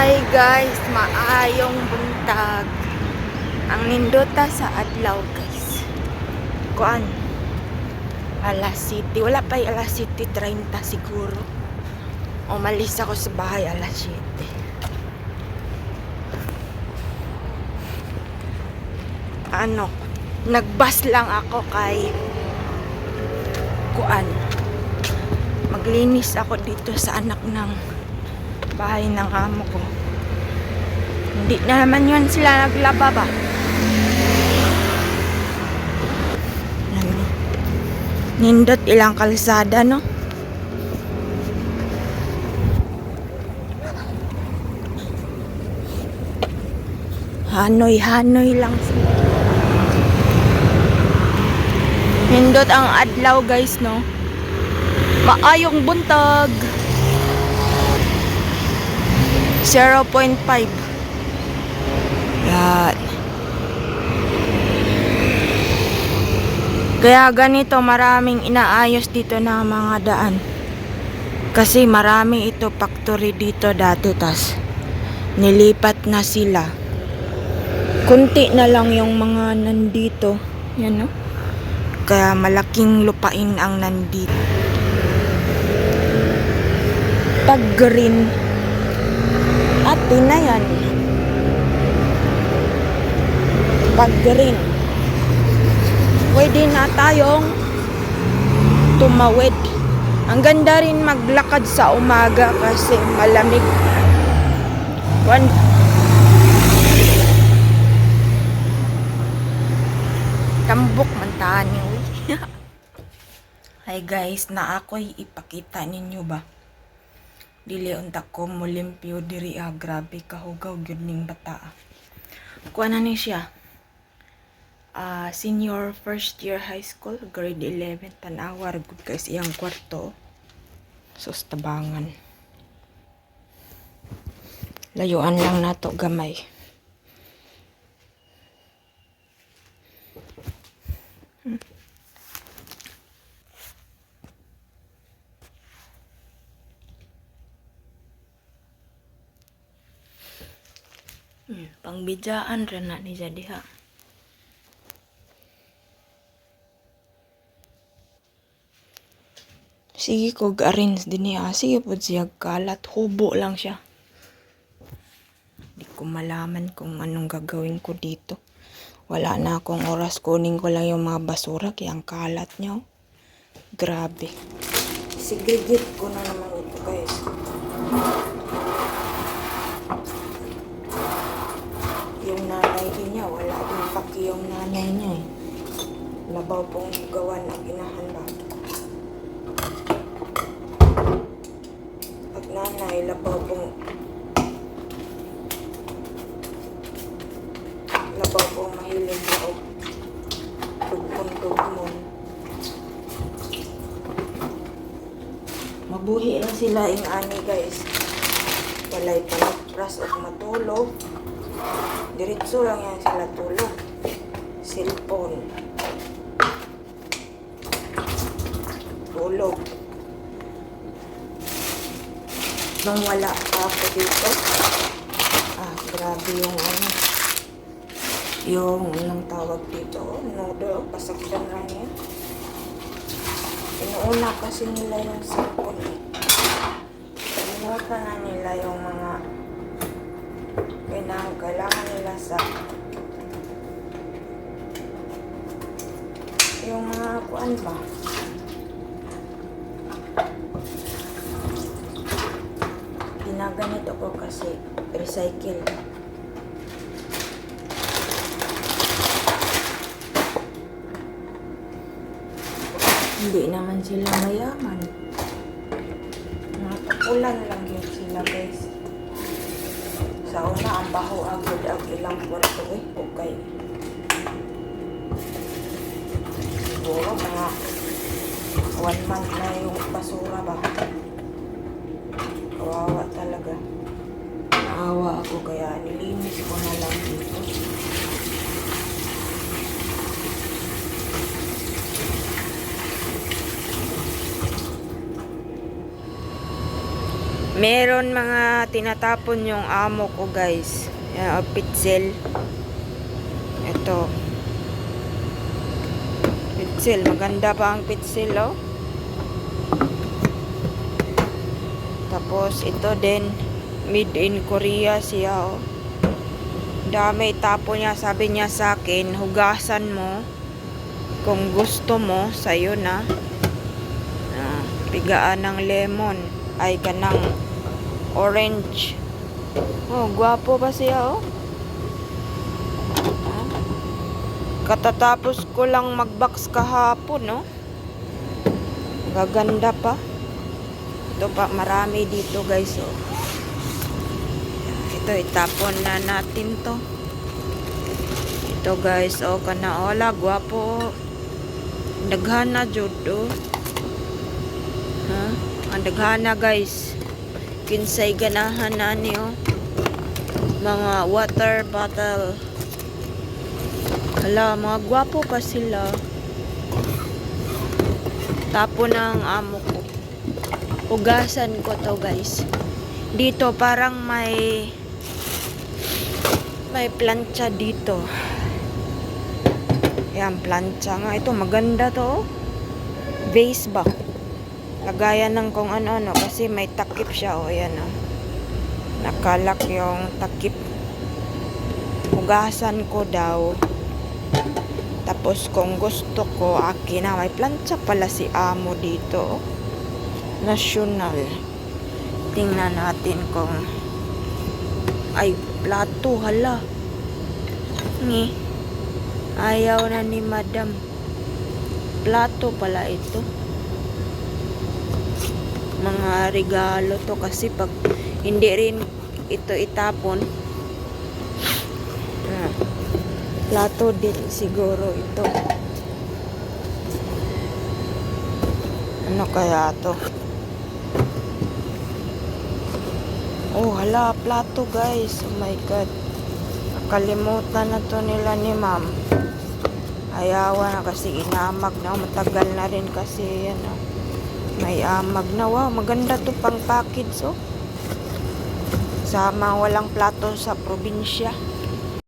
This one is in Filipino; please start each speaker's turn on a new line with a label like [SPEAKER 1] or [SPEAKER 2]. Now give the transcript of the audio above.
[SPEAKER 1] Hi guys, maayong buntag. Ang nindota sa adlaw guys. Kuan? Alas City. Wala pa alas City 30 siguro. Umalis ako sa bahay alas 7. Nagbus lang ako kay kuan. Maglinis ako dito sa anak ng bahay ng amo ko. Hindi na naman yun sila naglaba ba? Nindot ilang kalsada, no? Hanoy lang sila. Nindot ang adlaw guys, no? Maayong buntag. 0.5. Yan. Kaya ganito maraming inaayos dito na mga daan. Kasi marami ito factory dito dati, tas nilipat na sila. Kunti na lang yung mga nandito. Yan, no? Kaya malaking lupain ang nandito. Pag green atin na yan. Pag green, pwede na tayong tumawid. Ang ganda rin maglakad sa umaga kasi malamig. Tambok man taan niyo. Hi guys, na ako'y ipakita ninyo ba? Dili unta ko mulimpyo diri grabe kahugaw gyud ning bata. Kuha na ni siya. Senior first year high school, grade 11, tanawar gud guys iyang kwarto. Sus tabangan. Layuan lang nato gamay. Pangbidyaan rin na ni diha. Sige ko arrange din niya. Sige po siya kalat. Hubo lang siya. Hindi ko malaman kung anong gagawin ko dito. Wala na akong oras. Kunin ko lang yung mga basura. Kaya ang kalat niya. Grabe. Sigigit ko na naman ito guys. Yung nanay din niya. Wala din paki yung nanay niya eh. Labaw pong gawan ang inahanap. Nanay, labaw pong mahilig na o tugmon. Mabuhi na sila ing ani guys. Walay panagpras o matulog. Diretso lang yan sila tulog. Cellphone. Tulog. Nung wala pa ako dito, grabe yung yung anong tawag dito, noodle, pasakyan lang yan. Inuuna kasi nila yung cellphone. Inuuna na nila yung mga kailangan nila sa yung mga kuan ba? Ginaganito ko kasi recycle. Hindi naman sila mayaman. Nakapulan lang yun sila guys. Sa una ang baho agad ang ilang kwarto eh. Okay. Siguro mga 1 month na yung basura ba? Kawawa talaga. Naawa ako kaya nilinis ko na lang dito. Meron mga tinatapon yung amo ko, guys. Yan, pitzel. Ito. Pitzel. Maganda pa ang pitzel, oh. Tapos, ito din. Made in Korea siya, oh. Dami tapo niya. Sabi niya sa akin, hugasan mo. Kung gusto mo, sa'yo na. Pigaan ng lemon. Ay, kanang orange. Oh, gwapo ba siya, oh? Katatapos ko lang mag-box kahapon, no? Gaganda pa. Ito pa, marami dito, guys, oh. Ito, itapon na natin to. Ito, guys, oh, kanaola, gwapo. Daghana, jud, oh. Ha? Ang daghana, guys. Kinsay ganahan na niyo. Mga water bottle. Hala, mga gwapo pa sila. Tapo ng amo ko. Hugasan ko to, guys. Dito parang may plancha dito. Yan, plancha nga. Ito, maganda to. Vase ba? Lagayan ng kung ano-ano. Kasi may takip siya. O, yan, o. Nakalak yung takip. Hugasan ko daw. Tapos, kung gusto ko, akin na. May plancha pala si amo dito. National. Tingnan natin kung ay, plato, hala. Ni. Ayaw na ni madam. Plato pala ito. Mga regalo to kasi pag hindi rin ito itapon. Plato din siguro ito. Ano kaya to? Oh, hala, plato, guys. Oh my God. Nakalimutan na to nila ni ma'am. Ayawan na kasi inamag na. Matagal na rin kasi yan. Oh. May amag na. Wow, maganda to pang package, oh. Sama walang plato sa probinsya.